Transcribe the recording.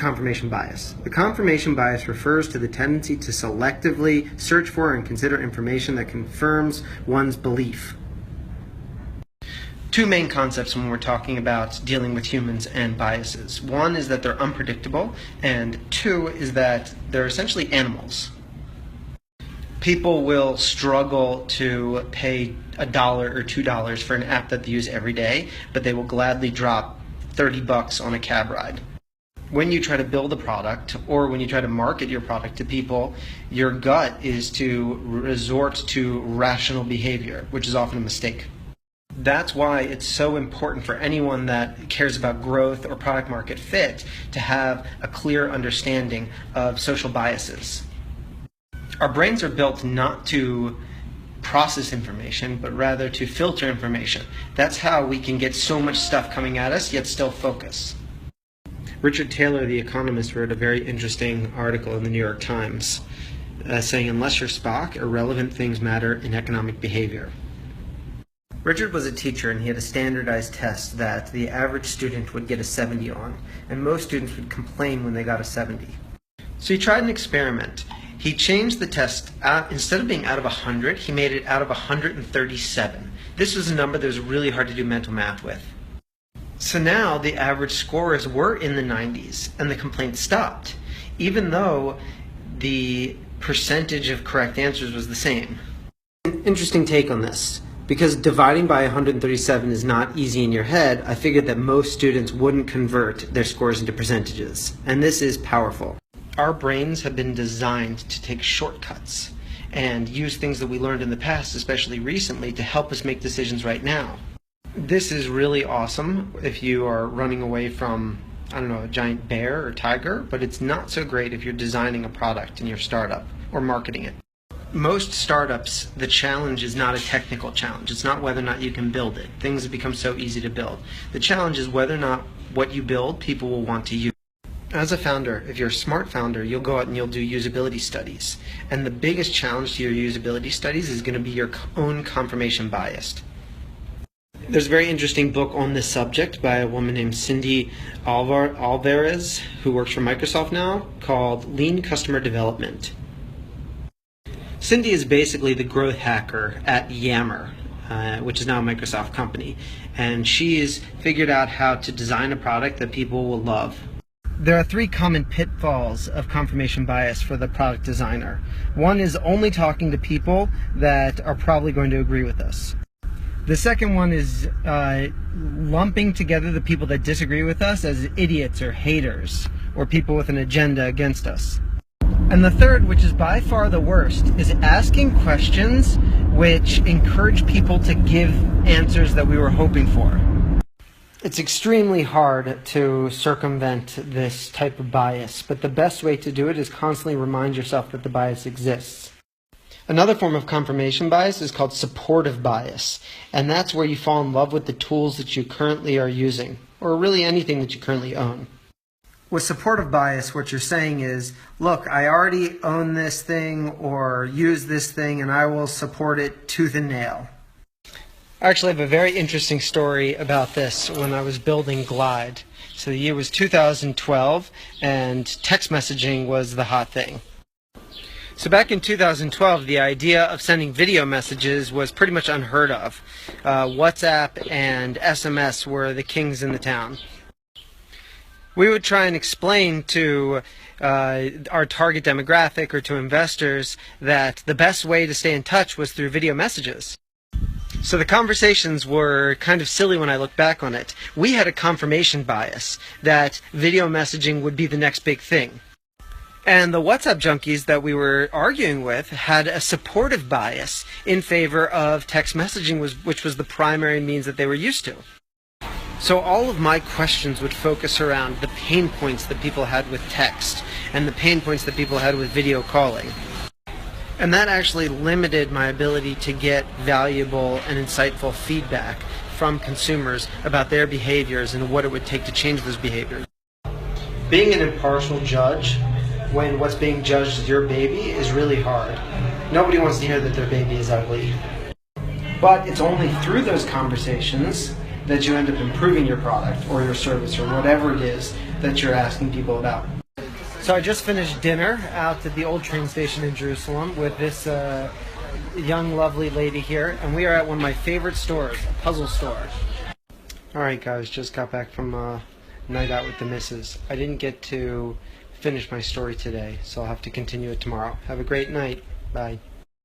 confirmation bias? The confirmation bias refers to the tendency to selectively search for and consider information that confirms one's belief. Two main concepts when we're talking about dealing with humans and biases. One is that they're unpredictable, and two is that they're essentially animals. People will struggle to pay $1 or $2 for an app that they use every day, but they will gladly drop $30 on a cab ride. When you try to build a product or when you try to market your product to people, your gut is to resort to rational behavior, which is often a mistake. That's why it's so important for anyone that cares about growth or product market fit to have a clear understanding of social biases. Our brains are built not to process information, but rather to filter information. That's how we can get so much stuff coming at us, yet still focus. Richard Taylor, the economist, wrote a very interesting article in the New York Times saying, unless you're Spock, irrelevant things matter in economic behavior. Richard was a teacher, and he had a standardized test that the average student would get a 70 on, and most students would complain when they got a 70. So he tried an experiment. He changed the test out, instead of being out of 100, he made it out of 137. This was a number that was really hard to do mental math with. So now the average scores were in the 90s, and the complaints stopped, even though the percentage of correct answers was the same. An interesting take on this. Because dividing by 137 is not easy in your head, I figured that most students wouldn't convert their scores into percentages. And this is powerful. Our brains have been designed to take shortcuts and use things that we learned in the past, especially recently, to help us make decisions right now. This is really awesome if you are running away from, I don't know, a giant bear or tiger, but it's not so great if you're designing a product in your startup or marketing it. Most startups, the challenge is not a technical challenge. It's not whether or not you can build it. Things have become so easy to build. The challenge is whether or not what you build, people will want to use. As a founder, if you're a smart founder, you'll go out and you'll do usability studies. And the biggest challenge to your usability studies is going to be your own confirmation bias. There's a very interesting book on this subject by a woman named Cindy Alvarez, who works for Microsoft now, called Lean Customer Development. Cindy is basically the growth hacker at Yammer, which is now a Microsoft company, and she's figured out how to design a product that people will love. There are three common pitfalls of confirmation bias for the product designer. One is only talking to people that are probably going to agree with us. The second one is lumping together the people that disagree with us as idiots or haters, or people with an agenda against us. And the third, which is by far the worst, is asking questions which encourage people to give answers that we were hoping for. It's extremely hard to circumvent this type of bias, but the best way to do it is constantly remind yourself that the bias exists. Another form of confirmation bias is called supportive bias, and that's where you fall in love with the tools that you currently are using, or really anything that you currently own. With supportive bias, what you're saying is, look, I already own this thing or use this thing, and I will support it tooth and nail. I actually have a very interesting story about this when I was building Glide. So the year was 2012, and text messaging was the hot thing. So back in 2012, the idea of sending video messages was pretty much unheard of. WhatsApp and SMS were the kings in the town. We would try and explain to our target demographic or to investors that the best way to stay in touch was through video messages. So the conversations were kind of silly when I look back on it. We had a confirmation bias that video messaging would be the next big thing. And the WhatsApp junkies that we were arguing with had a supportive bias in favor of text messaging, which was the primary means that they were used to. So all of my questions would focus around the pain points that people had with text and the pain points that people had with video calling. And that actually limited my ability to get valuable and insightful feedback from consumers about their behaviors and what it would take to change those behaviors. Being an impartial judge when what's being judged is your baby is really hard. Nobody wants to hear that their baby is ugly. But it's only through those conversations that you end up improving your product or your service or whatever it is that you're asking people about. So I just finished dinner out at the old train station in Jerusalem with this young, lovely lady here, and we are at one of my favorite stores, a puzzle store. Alright guys, just got back from a night out with the missus. I didn't get to finish my story today, so I'll have to continue it tomorrow. Have a great night. Bye.